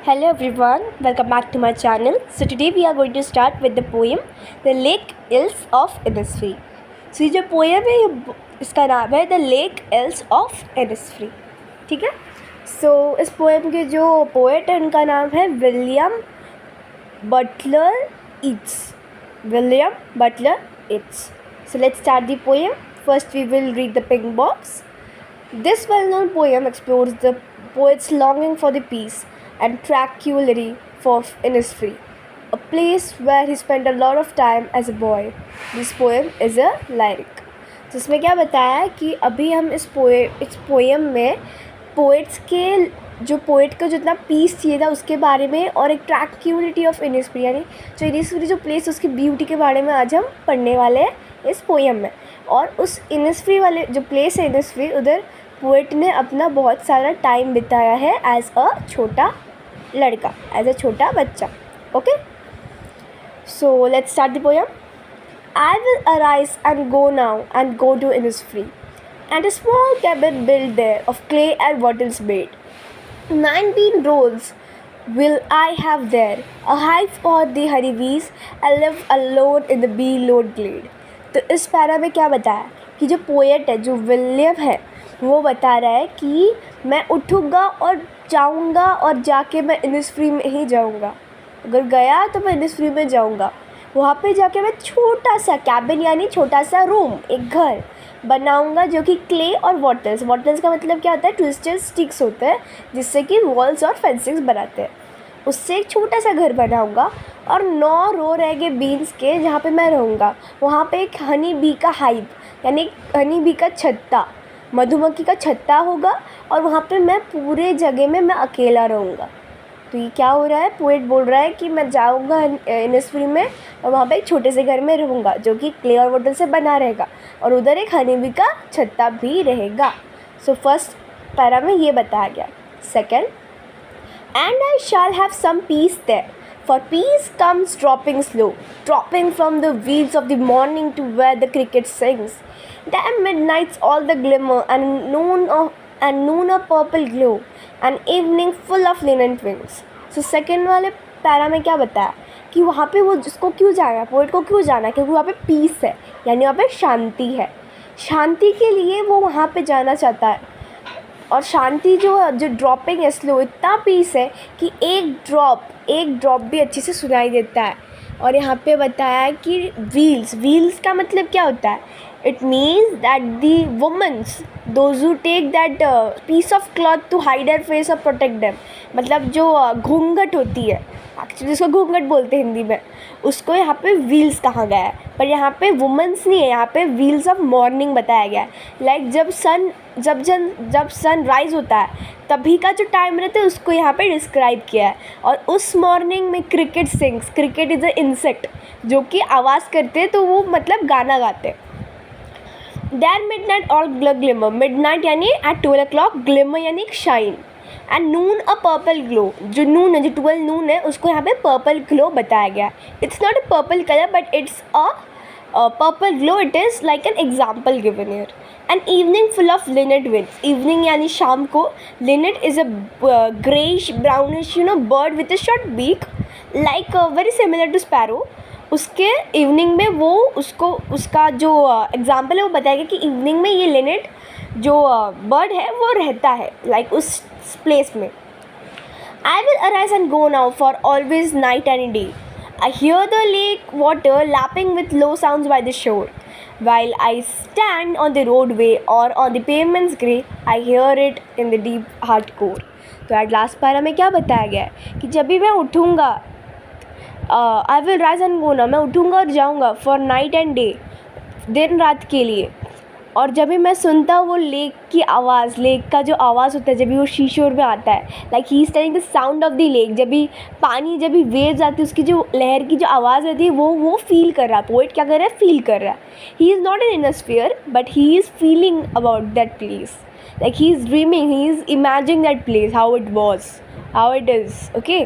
Hello everyone, welcome back to my channel. So today we are going to start with the poem The Lake Elves of Innisfree. So ये जो poem है इसका नाम है The Lake Elves of Innisfree. ठीक है. So इस poem के जो poet है उनका नाम है William Butler Yeats. William Butler Yeats. So let's start the poem. First we will read the pink box. This well-known poem explores the poet's longing for the peace and tranquility for Innisfree, a place where he spent a lot of time as a boy. This poem is a lyric. जिसमें क्या बताया है कि अभी हम इस poem में poets के जो पोएट का जितना पीस चाहिए था उसके बारे में और एक ट्रैंक्विलिटी ऑफ इनिस्फ्री यानी जो इनिस्फ्री जो प्लेस उसकी ब्यूटी के बारे में आज हम पढ़ने वाले हैं इस पोएम में। और उस इनिस्फ्री वाले जो प्लेस है इनिस्फ्री उधर पोएट ने अपना बहुत सारा टाइम बिताया है एज अ छोटा लड़का, एज अ छोटा बच्चा. Okay, so let's start the poem. I will arise and go now and go to Innisfree, and a small cabin built there of clay and wattles made. 9 bean rolls will I have there, a hive for the honeybees, and live alone in the bee-load glade. तो इस para में क्या बताया कि जो poet है जो William है वो बता रहा है कि मैं उठूँगा और जाऊँगा और जाके मैं इनिस्फ्री में ही जाऊँगा. अगर गया तो मैं इनिस्फ्री में जाऊँगा. वहाँ पे जाके मैं छोटा सा कैबिन यानी छोटा सा रूम, एक घर बनाऊँगा जो कि क्ले और वॉटल्स का मतलब क्या होता है, ट्विस्टेड स्टिक्स होते हैं जिससे कि वॉल्स और फेंसिंग्स बनाते हैं. उससे एक छोटा सा घर बनाऊँगा और 9 रो रहेंगे बीन्स के जहाँ पे मैं रहूँगा. वहाँ पे एक हनी बी का हाइव यानी हनी बी का छत्ता, मधुमक्खी का छत्ता होगा और वहाँ पे मैं पूरे जगह में मैं अकेला रहूँगा. तो ये क्या हो रहा है, पोएट बोल रहा है कि मैं जाऊँगा इनिस्फ्री में और वहाँ पे एक छोटे से घर में रहूँगा जो कि क्ले और वाटर से बना रहेगा और उधर एक हनी बी का छत्ता भी रहेगा. सो फर्स्ट पैरा में ये बताया गया. Second, and I shall have some peace there, for peace comes dropping slow, dropping from the wheels of the morning to where the cricket sings. Damn midnights all the glimmer, and noon a purple glow, and evening full of linen wings. So second वाले para में क्या बताया कि वहाँ पे वो जिसको क्यों जाना है, पोएट को क्यों जाना है, क्योंकि वहाँ पे पीस है यानी वहाँ पे शांति है. शांति के लिए वो वहाँ पे जाना चाहता है. और शांति जो ड्रॉपिंग है स्लो, इतना पीस है कि एक ड्रॉप भी अच्छे से सुनाई देता है. और यहाँ पे बताया है कि व्हील्स का मतलब क्या होता है. It means that the womens those who take that piece of cloth to hide their face और प्रोटेक्ट देम, मतलब जो घूंघट होती है एक्चुअली जिसको घूंघट बोलते हैं हिंदी में, उसको यहाँ पे व्हील्स कहा गया है. पर यहाँ पे वुमेंस नहीं है, यहाँ पे व्हील्स ऑफ मॉर्निंग बताया गया है. लाइक जब सन राइज होता है तभी का जो टाइम रहता है उसको यहाँ पे डिस्क्राइब किया है. और उस मॉर्निंग में cricket sings, cricket is a insect जो कि आवाज़ करते हैं तो वो मतलब गाना गाते हैं. There midnight all glimmer, midnight यानी एट 12 o'clock, ग्लिमर यानी shine, and noon a purple glow, जो नून है जो 12 नून है उसको यहाँ पे पर्पल ग्लो बताया गया. It's not a purple colour but it's a purple glow. It is like an example given here. An evening full of linnet wings, evening यानी शाम को. Linnet is a greyish brownish bird with a short beak like very similar to sparrow. उसके evening में वो उसका जो example है वो बताया गया कि इवनिंग में ये लिनेट जो बर्ड है वो रहता है लाइक उस प्लेस में. I will arise and go now for always night and day. I hear the lake water lapping with low sounds by the shore. While I stand on the roadway or on the pavement's grey, I hear it in the deep heart core. तो at last para में क्या बताया गया है कि जब भी मैं उठूँगा, I will rise and go ना, मैं उठूँगा और जाऊँगा फॉर नाइट एंड डे, दिन रात के लिए. और जब भी मैं सुनता हूँ वो लेक की आवाज़, लेक का जो आवाज़ होता है जब भी वो शीशोर में आता है, like he is telling the sound of the lake. जब भी वेव्स आती है उसकी जो लहर की जो आवाज़ रहती है वो फील कर रहा है. पोएट क्या कर रहा है, फील कर रहा है. He is not an Innisfree but he is feeling about that place, like he is dreaming, he is imagining that place, how it was, how it is. Okay,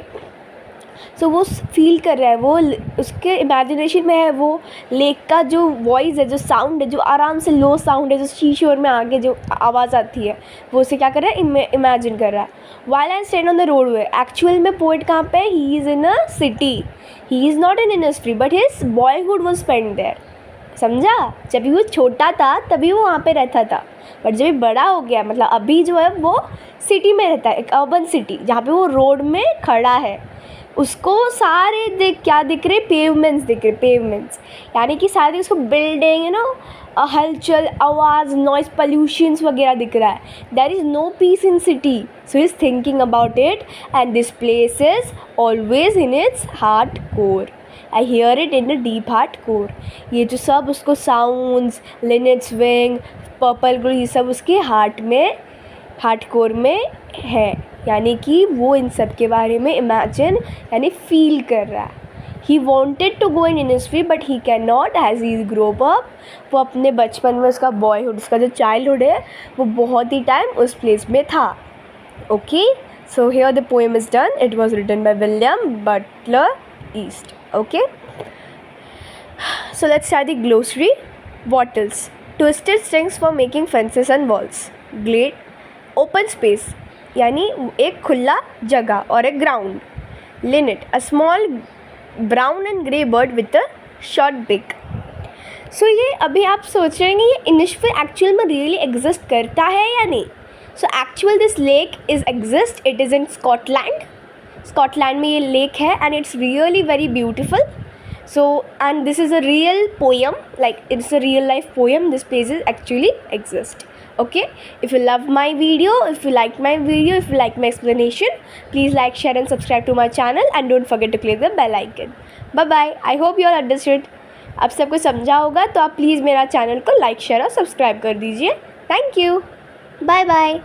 so वो feel कर रहा है, वो उसके imagination में है वो lake का जो वॉइस है, जो साउंड है, जो आराम से लो साउंड है, जो शीशोर में आगे जो आवाज़ आती है, वो उसे क्या कर रहा है, इमेजिन कर रहा है. While I stand on the road way, actual में पोइट कहाँ पे, he is in a city, he is not in Innisfree but his boyhood was spend there. समझा? जब भी वो छोटा था तभी वो वहाँ पे रहता था, बट जब भी बड़ा हो गया, मतलब अभी जो है वो सिटी में रहता है, एक अर्बन सिटी जहाँ पे वो रोड में खड़ा है. उसको सारे क्या दिख रहे, पेवमेंट्स दिख रहे, पेवमेंट्स, यानी कि सारे उसको बिल्डिंग, यू नो, हलचल, आवाज़, नॉइज़ पॉल्यूशंस वगैरह दिख रहा है. There is no peace in city, so he is thinking about it and this place is always in its heart core. I hear it in the deep heart core. ये जो सब उसको sounds, linnet's wing, purple glow, ये सब उसके heart core में है, यानी कि वो इन सब के बारे में इमेजिन यानी फील कर रहा है. He wanted to go in Innisfree but he can not as he grow up. वो अपने बचपन में, उसका बॉयहुड, उसका जो चाइल्डहुड है, वो बहुत ही टाइम उस प्लेस में था. Okay, so here the poem is done. It was written by William Butler ईस्ट. Okay, so let's start the glossary. Wattles, twisted strings for making fences and walls. Glade, open space, यानी एक खुला जगह और एक ground. Linnet, a small brown and grey bird with a short beak. So ये अभी आप सोच रहे हैं ये इनिस्फ्री एक्चुअल में रियली एग्जिस्ट करता है या नहीं. So actual this lake is exist. It is in Scotland. Scotland में ये लेक है and it's really very beautiful. So and this is a real poem, like it's a real life poem. This place is actually exist. Okay, if you love my video, if you like my video, if you like my explanation, please like, share and subscribe to my channel and don't forget to click the bell icon. Bye bye. I hope you all understood. अब सबको समझा होगा तो आप please मेरा channel को like, share और subscribe कर दीजिए. Thank you. Bye bye.